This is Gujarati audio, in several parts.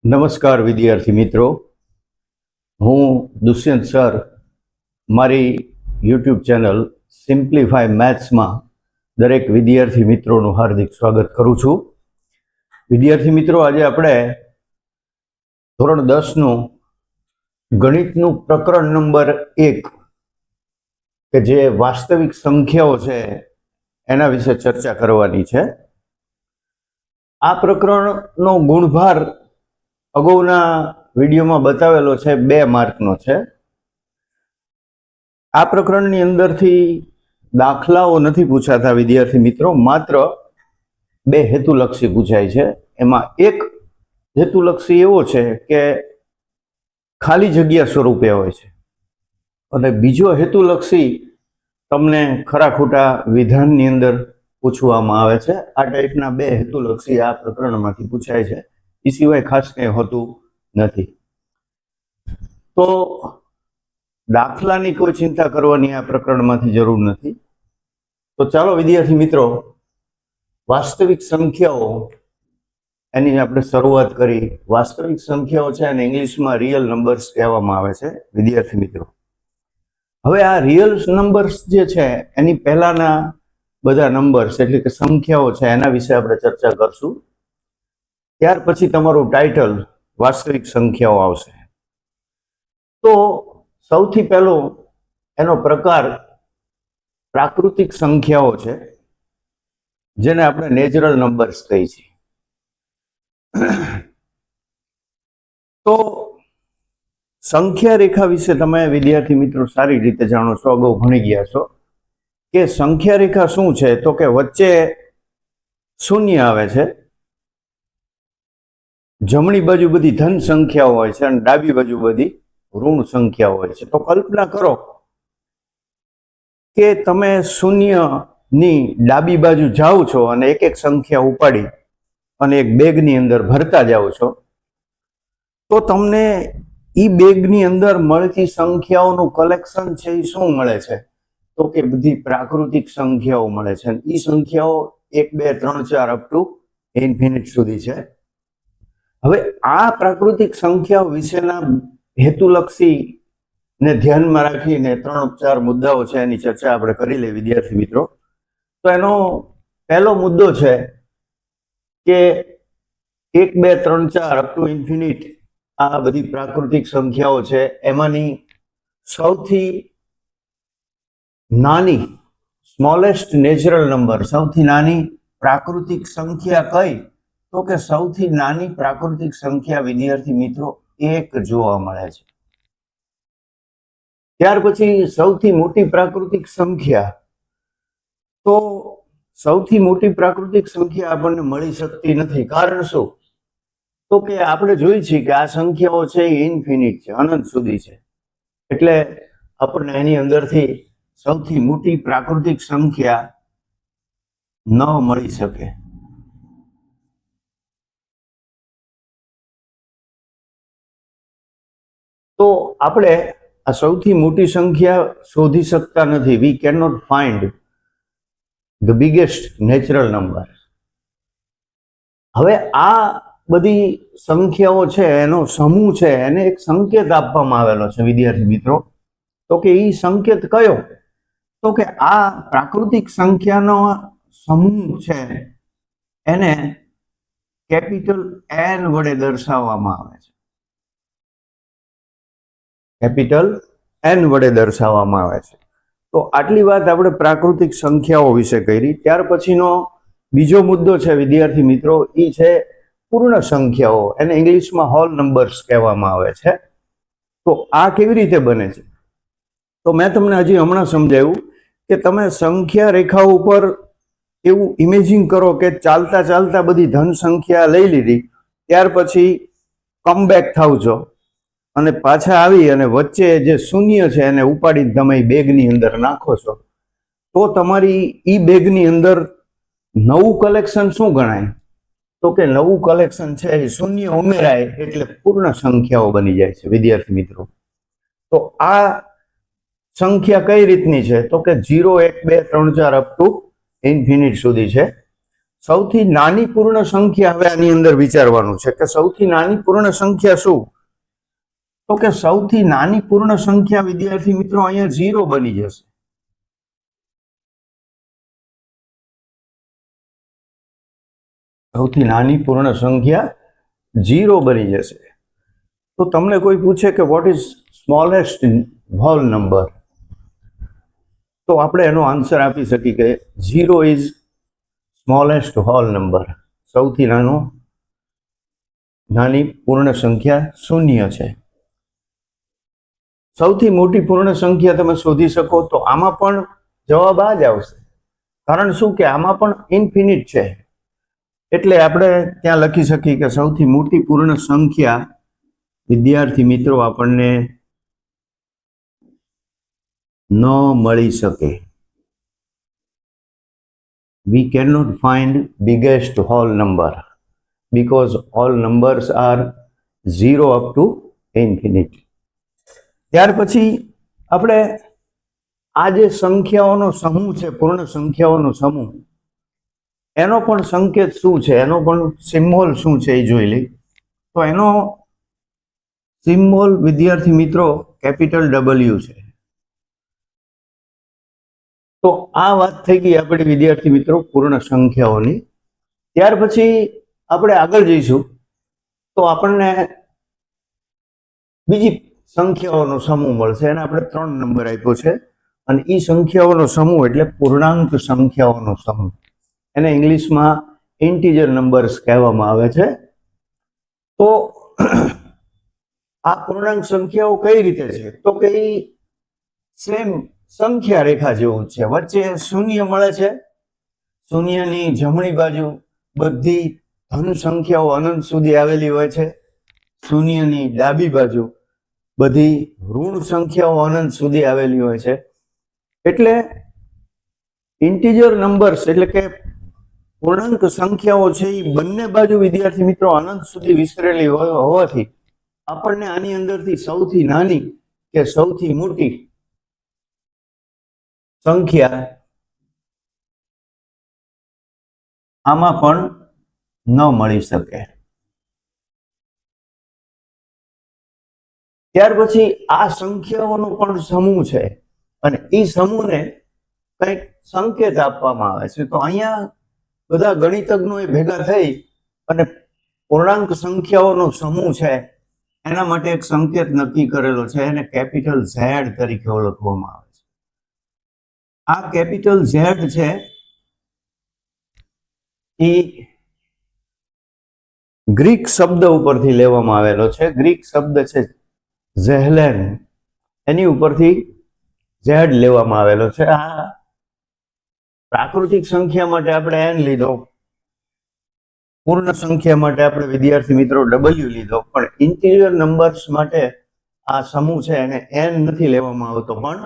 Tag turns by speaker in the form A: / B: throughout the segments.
A: નમસ્કાર વિદ્યાર્થી મિત્રો, હું દુષ્યંત સર મારી યુટ્યુબ ચેનલ સિમ્પ્લિફાય મેથ્સમાં દરેક વિદ્યાર્થી મિત્રોનું હાર્દિક સ્વાગત કરું છું. વિદ્યાર્થી મિત્રો, આજે આપણે ધોરણ 10નું ગણિતનું પ્રકરણ નંબર 1 કે જે વાસ્તવિક સંખ્યાઓ છે એના વિશે ચર્ચા કરવાની છે. આ પ્રકરણનો ગુણભાર અગાઉના વિડીયોમાં બતાવેલો છે, 2 માર્કનો છે. આ પ્રકરણની અંદરથી દાખલાઓ નથી પૂછાતા વિદ્યાર્થી મિત્રો, માત્ર 2 હેતુલક્ષી પૂછાય છે. એમાં એક હેતુલક્ષી એવો છે કે ખાલી જગ્યા સ્વરૂપે હોય છે, અને બીજો હેતુલક્ષી તમને ખરા ખોટા વિધાનની અંદર પૂછવામાં આવે છે. આ ટાઈપના 2 હેતુલક્ષી આ પ્રકરણમાંથી પૂછાય છે. એ સિવાય ખાસ કંઈ હોતું નથી. તો દાખલાની કોઈ ચિંતા કરવાની આ પ્રકરણમાંથી જરૂર નથી. તો ચાલો વિદ્યાર્થી મિત્રો, વાસ્તવિક સંખ્યાઓ એની આપણે શરૂઆત કરી. વાસ્તવિક સંખ્યાઓ છે અને ઇંગ્લિશમાં રિયલ નંબર્સ કહેવામાં આવે છે વિદ્યાર્થી મિત્રો. હવે આ રિયલ નંબર્સ જે છે એની પહેલાના બધા નંબર્સ એટલે કે સંખ્યાઓ છે એના વિશે આપણે ચર્ચા કરશું. ત્યાર પછી તમારું ટાઇટલ વાસ્તવિક સંખ્યાઓ આવશે. તો સૌથી પહેલો એનો પ્રકાર પ્રાકૃતિક સંખ્યાઓ છે, જેને આપણે નેચરલ નંબર્સ કહીએ છીએ. તો સંખ્યા રેખા વિશે તમે વિદ્યાર્થી મિત્રો સારી રીતે જાણો છો, અગાઉ ભણી ગયા છો કે સંખ્યા રેખા શું છે. તો કે વચ્ચે શૂન્ય આવે છે, જમણી બાજુ બધી ધન સંખ્યાઓ હોય છે અને ડાબી બાજુ બધી ઋણ સંખ્યાઓ હોય છે. તો કલ્પના કરો કે તમે શૂન્યની ડાબી બાજુ જાઓ છો અને એક એક સંખ્યા ઉપાડી અને એક બેગની અંદર ભરતા જાઓ છો, તો તમને ઈ બેગની અંદર મળતી સંખ્યાઓનું કલેક્શન છે એ શું મળે છે? તો કે બધી પ્રાકૃતિક સંખ્યાઓ મળે છે. એ સંખ્યાઓ 1 2 3 4 અપ ટુ ઇન્ફિનિટ સુધી છે. હવે આ પ્રાકૃતિક સંખ્યાઓ વિશેના હેતુલક્ષી ને ધ્યાનમાં રાખીને 3-4 મુદ્દાઓ છે એની ચર્ચા આપણે કરી લઈએ વિદ્યાર્થી મિત્રો. તો એનો પહેલો મુદ્દો છે કે 1 2 3 4 અપ ટુ ઇન્ફિનિટ આ બધી પ્રાકૃતિક સંખ્યાઓ છે, એમાંની સૌથી નાની સ્મોલેસ્ટ નેચરલ નંબર, સૌથી નાની પ્રાકૃતિક સંખ્યા કઈ? તો કે સૌથી નાની પ્રાકૃતિક સંખ્યા વિદ્યાર્થી મિત્રો 1 જોવા મળે છે. ત્યાર પછી સૌથી મોટી પ્રાકૃતિક સંખ્યા, તો સૌથી મોટી પ્રાકૃતિક સંખ્યા આપણને મળી શકતી નથી. કારણ શું? તો કે આપણે જોઈ છીએ કે આ સંખ્યાઓ છે એ ઇન્ફિનિટ છે, અનંત સુધી છે, એટલે આપણને એની અંદરથી સૌથી મોટી પ્રાકૃતિક સંખ્યા ન મળી શકે. તો આપણે આ સૌથી મોટી સંખ્યા શોધી શકતા નથી. We can not find the biggest natural number. હવે આ બધી સંખ્યાઓ છે એનો સમૂહ છે, એને એક સંકેત આપવામાં આવેલો છે વિદ્યાર્થી મિત્રો. તો કે એ સંકેત કયો? તો કે આ પ્રાકૃતિક સંખ્યાનો સમૂહ છે એને કેપિટલ N વડે દર્શાવવામાં આવે છે. કેપિટલ N વડે દર્શાવવામાં આવે છે. તો આટલી વાત આપણે પ્રાકૃતિક સંખ્યાઓ વિશે કરી. ત્યાર પછીનો બીજો મુદ્દો છે વિદ્યાર્થી મિત્રો, એ છે પૂર્ણ સંખ્યાઓ, એને ઇંગ્લિશમાં હોલ નંબર્સ કહેવામાં આવે છે. તો આ કેવી રીતે બને છે? તો મેં તમને હજી હમણાં સમજાવ્યું કે તમે સંખ્યા રેખા ઉપર એવું ઇમેજિન કરો કે ચાલતા ચાલતા બધી ધન સંખ્યા લઈ લીધી, ત્યાર પછી કમબેક થાવ છો અને પાછા આવી અને વચ્ચે જે શૂન્ય છે એને ઉપાડી તમે બેગની અંદર નાખો છો, તો તમારી ઈ બેગની અંદર નવું કલેક્શન શું ગણાય? તો કે નવું કલેક્શન છે એ શૂન્ય ઉમેરાય એટલે પૂર્ણ સંખ્યાઓ બની જાય છે વિદ્યાર્થી મિત્રો. તો આ સંખ્યા કઈ રીતની છે? તો કે 0 1 2 3 4 અપ ટુ ઇન્ફિનિટ સુધી છે. સૌથી નાની પૂર્ણ સંખ્યા હવે આની અંદર વિચારવાનું છે કે સૌથી નાની પૂર્ણ સંખ્યા શું? તો કે સૌથી નાની પૂર્ણ સંખ્યા વિદ્યાર્થી મિત્રો અહીંયા 0 બની જશે. સૌથી નાની પૂર્ણ સંખ્યા 0 બની જશે. તો તમને કોઈ પૂછે કે what is smallest whole number, તો આપણે એનો આન્સર આપી શકીએ કે 0 ઇઝ સ્મોલેસ્ટ હોલ નંબર. સૌથી નાની પૂર્ણ સંખ્યા 0 છે. સૌથી મોટી પૂર્ણ સંખ્યા તમે શોધી શકો તો આમાં પણ જવાબ આ જ આવશે. કારણ શું કે આમાં પણ ઇન્ફિનિટ છે, એટલે આપણે ત્યાં લખી શકીએ કે સૌથી મોટી પૂર્ણ સંખ્યા વિદ્યાર્થી મિત્રો આપણને ન મળી શકે. We cannot find biggest whole number because all numbers are 0 up to infinity. ત્યાર પછી આપણે આ જે સંખ્યાઓનો સમૂહ છે, પૂર્ણ સંખ્યાઓનો સમૂહ, એનો પણ સંકેત શું છે, એનો પણ સિમ્બોલ શું છે એ જોઈ લઈ. તો એનો સિમ્બોલ વિદ્યાર્થી મિત્રો કેપિટલ W છે. તો આ વાત થઈ ગઈ આપણી વિદ્યાર્થી મિત્રો પૂર્ણ સંખ્યાઓની. ત્યાર પછી આપણે આગળ જઈશું તો આપણને બીજી સંખ્યાઓનો સમૂહ મળશે. એને આપણે 3 નંબર આપ્યો છે અને એ સંખ્યાઓનો સમૂહ એટલે પૂર્ણાંક સંખ્યાઓનો સમૂહ. એને ઇંગ્લિશમાં ઇન્ટીજર નંબર્સ કહેવામાં આવે છે. તો આ પૂર્ણાંક સંખ્યાઓ કઈ રીતે છે? તો કે સેમ સંખ્યા રેખા જેવું છે. વચ્ચે શૂન્ય મળે છે. શૂન્યની જમણી બાજુ બધી ધન સંખ્યાઓ અનંત સુધી આવેલી હોય છે. શૂન્યની ડાબી બાજુ બધી ઋણ સંખ્યાઓ અનંત સુધી આવેલી હોય છે. એટલે ઇન્ટીજર નંબર્સ એટલે કે પૂર્ણાંક સંખ્યાઓ છે એ બંને બાજુ વિદ્યાર્થી મિત્રો અનંત સુધી વિસ્તરેલી હોવાથી આપણને આની અંદરથી સૌથી નાની કે સૌથી મોટી સંખ્યા આમાં પણ ન મળી શકે. ત્યાર પછી આ સંખ્યાઓનો પણ સમૂહ છે અને એ સમૂહને કંઈક સંકેત આપવામાં આવે છે. તો અહીંયા બધા ગણિતજ્ઞો ભેગા થઈ અને પૂર્ણાંક સંખ્યાઓનો સમૂહ છે એના માટે એક સંકેત નક્કી કરેલો છે. એને કેપિટલ Z તરીકે ઓળખવામાં આવે છે. આ કેપિટલ Z છે એ ગ્રીક શબ્દ ઉપરથી લેવામાં આવેલો છે. ગ્રીક શબ્દ છે ઝેહલેન, એની ઉપરથી Z લેવામાં આવેલો છે. આ પ્રાકૃતિક સંખ્યા માટે આપણે n લીધો, પૂર્ણ સંખ્યા માટે આપણે વિદ્યાર્થી મિત્રો W લીધો, પણ ઇન્ટિજર નંબર્સ માટે આ સમૂહ છે એને n નથી લેવામાં આવતો, પણ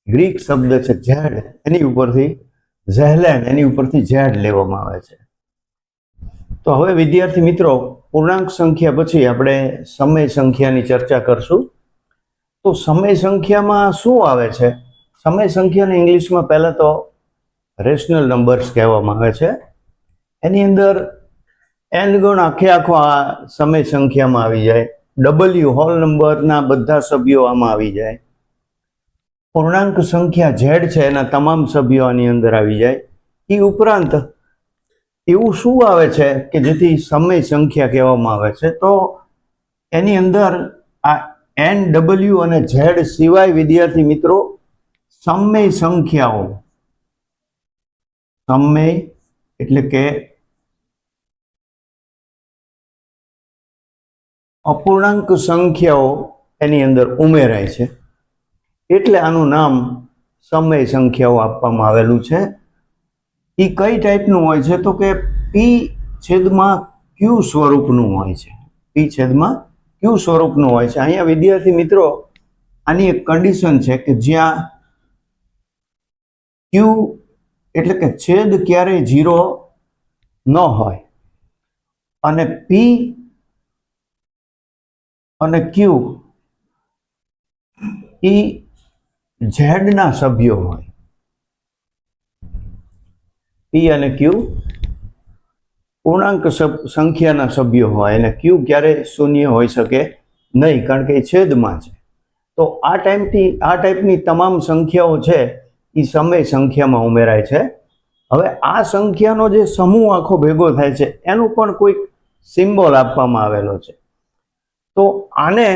A: ગ્રીક શબ્દ છે Z, એની ઉપરથી ઝેહલેન, એની ઉપરથી Z લેવામાં આવે છે. તો હવે વિદ્યાર્થી મિત્રો પૂર્ણાંક સંખ્યા પછી આપણે સમય સંખ્યાની ચર્ચા કરશું. તો સમય સંખ્યામાં શું આવે છે? સમય સંખ્યાને ઇંગ્લિશમાં પહેલા તો રેશનલ નંબર્સ કહેવામાં આવે છે. એની અંદર n ગણ આખો આ સમય સંખ્યામાં આવી જાય. W હોલ નંબરના બધા સભ્યો આમાં આવી જાય. પૂર્ણાંક સંખ્યા Z છે એના તમામ સભ્યો આની અંદર આવી જાય. એ ઉપરાંત એવું શું આવે છે કે જેથી સમય સંખ્યા કહેવામાં આવે છે? તો એની અંદર આ N, W અને Z સિવાય વિદ્યાર્થી મિત્રો સમય સંખ્યાઓ, સમય એટલે કે અપૂર્ણાંક સંખ્યાઓ એની અંદર ઉમેરાય છે, એટલે આનું નામ સમય સંખ્યાઓ આપવામાં આવેલું છે. એ કઈ ટાઈપનું હોય છે? તો કે P/Q સ્વરૂપનું હોય છે. P/Q સ્વરૂપનું હોય છે. અહીંયા વિદ્યાર્થી મિત્રો આની એક કન્ડિશન છે કે જ્યાં Q એટલે કે છેદ ક્યારેય 0 ન હોય અને P અને Q એ Z ના સભ્યો હોય. P અને Q પૂર્ણાંક સંખ્યાના સભ્યો હોય અને ક્યુ ક્યારેય શૂન્ય હોઈ શકે નહીં, કારણ કે એ છેદમાં છે. તો આ ટાઈપની તમામ સંખ્યાઓ છે એ સમય સંખ્યામાં ઉમેરાય છે. હવે આ સંખ્યાનો જે સમૂહ આખો ભેગો થાય છે એનું પણ કોઈક સિમ્બોલ આપવામાં આવેલો છે. તો આને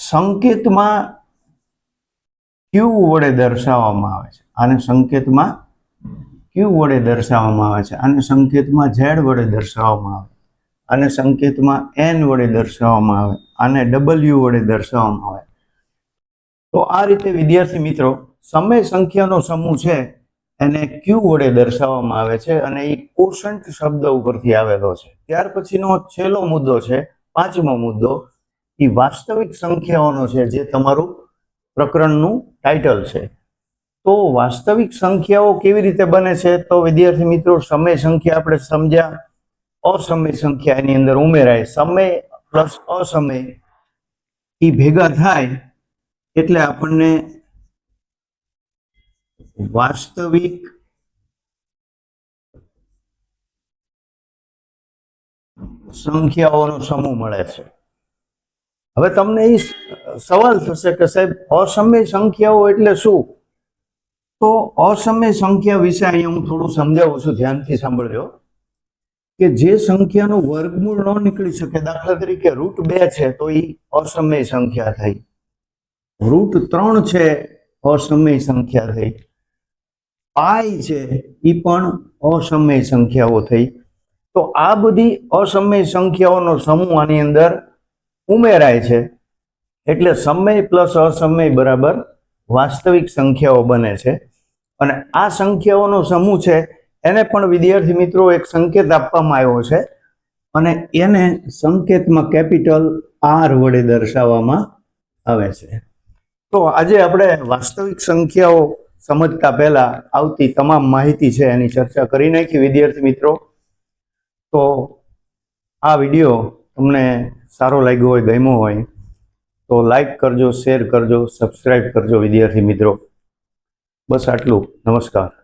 A: સંકેતમાં ક્યુ વડે દર્શાવવામાં આવે છે. આને સંકેતમાં ક્યુ વડે દર્શાવવામાં આવે છે. આને સંકેતમાં ઝેડ વડે દર્શાવવામાં આવે, આને સંકેતમાં એન વડે દર્શાવવામાં આવે, આને ડબલ્યુ વડે દર્શાવવામાં આવે. તો આ રીતે વિદ્યાર્થી મિત્રો સમય સંખ્યાનો સમૂહ છે એને ક્યુ વડે દર્શાવવામાં આવે છે અને એ કોશન્ટ શબ્દ ઉપરથી આવેલો છે. ત્યાર પછીનો છેલ્લો મુદ્દો છે, પાંચમો મુદ્દો, એ વાસ્તવિક સંખ્યાઓનો છે, જે તમારું પ્રકરણનું ટાઇટલ છે. તો વાસ્તવિક સંખ્યાઓ કેવી રીતે બને છે? તો વિદ્યાર્થી મિત્રો સમય સંખ્યા આપણે સમજ્યા, અસમય સંખ્યા એની અંદર ઉમેરાય, સમય પ્લસ અસમય એ ભેગા થાય એટલે આપણને વાસ્તવિક સંખ્યાઓનો સમૂહ મળે છે. હવે તમને એ સવાલ થશે કે સાહેબ અસમય સંખ્યાઓ એટલે શું? તો અસમય સંખ્યા વિશે અહીંયા હું થોડું સમજાવું છું, ધ્યાનથી સાંભળજો. કે જે સંખ્યાનું વર્ગમૂળ ન નીકળી શકે, દાખલા તરીકે √2 છે તો એ અસમય સંખ્યા થઈ, √3 છે અસમય સંખ્યા થઈ, પાઈ છે એ પણ અસમય સંખ્યાઓ થઈ. તો આ બધી અસમય સંખ્યાઓનો સમૂહ આની અંદર ઉમેરાય છે એટલે સમય પ્લસ અસમય બરાબર વાસ્તવિક સંખ્યાઓ બને છે. અને આ સંખ્યાઓનો સમૂહ છે એને પણ વિદ્યાર્થી મિત્રો એક સંકેત આપવામાં આવ્યો છે અને એને સંકેતમાં કેપિટલ R વડે દર્શાવવામાં આવે છે. તો આજે આપણે વાસ્તવિક સંખ્યાઓ સમજતા પહેલા આવતી તમામ માહિતી છે એની ચર્ચા કરી નાખી વિદ્યાર્થી મિત્રો. તો આ વિડીયો તમને સારો લાગ્યો હોય, ગમ્યો હોય તો લાઈક કરજો, શેર કરજો, સબસ્ક્રાઈબ કરજો વિદ્યાર્થી મિત્રો. બસ આટલું. નમસ્કાર.